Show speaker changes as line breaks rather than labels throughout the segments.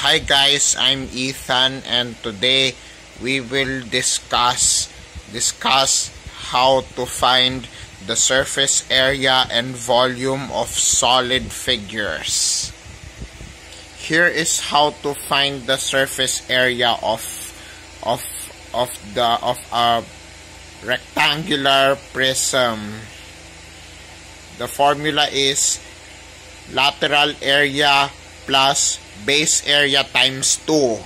Hi guys, I'm Ethan and today we will discuss how to find the surface area and volume of solid figures. Here is how to find the surface area of a rectangular prism. The formula is lateral area plus base area times 2.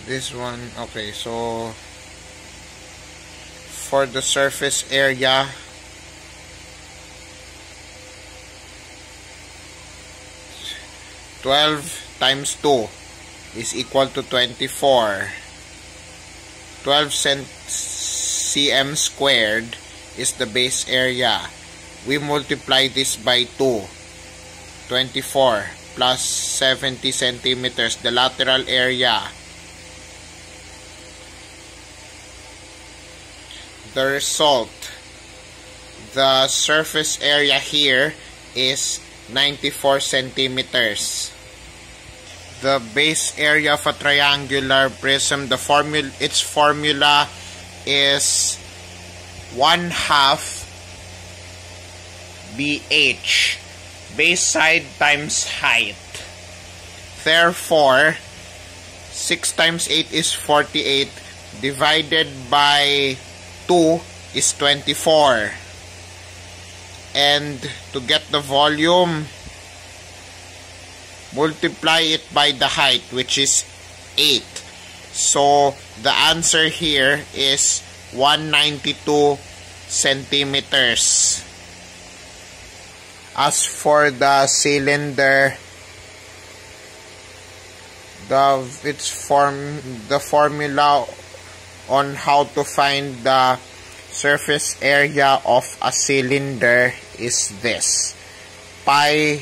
This one, okay, so for the surface area, times 2 is equal to 24. 12 cm squared is the base area. We multiply this by 2. 24 plus 70 centimeters, the lateral area. The result, the surface area here is 94 centimeters. The base area of a triangular prism, its formula is 1/2 BH, base side times height. Therefore, 6 times 8 is 48, divided by 2 is 24. And to get the volume, multiply it by the height, which is 8. So the answer here is 192 centimeters. As for the cylinder, the formula on how to find the surface area of a cylinder is this: pi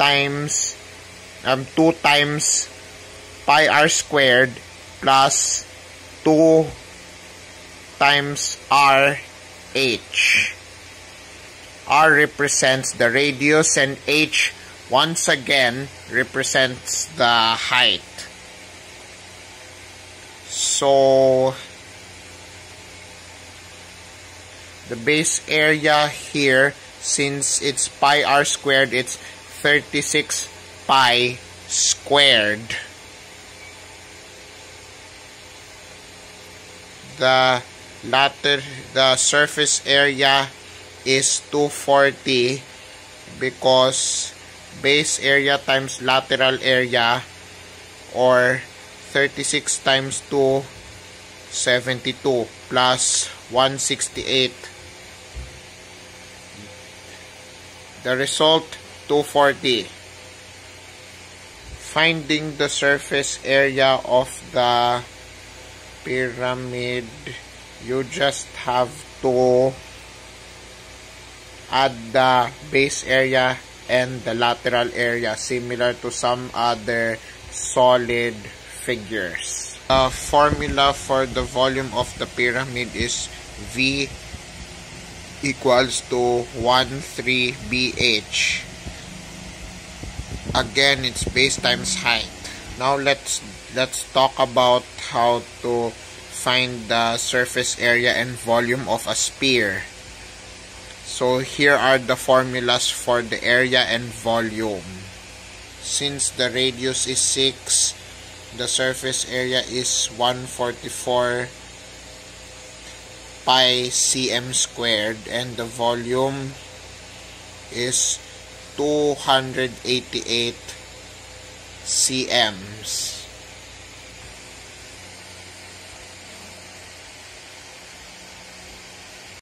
times 2 times pi r squared plus 2 times r h. R represents the radius and h once again represents the height. So the base area here, since it's pi r squared, it's 36 pi squared. The surface area is 240 because base area times lateral area, or 36 times 2, 72 plus 168. The result, 240. Finding the surface area of the pyramid, you just have to add the base area and the lateral area, similar to some other solid figures. The formula for the volume of the pyramid is V equals to 13 BH. Again, it's base times height. Now let's talk about how to find the surface area and volume of a sphere. So here are the formulas for the area and volume. Since the radius is 6, the surface area is 144 pi cm squared, and the volume is 288 cms.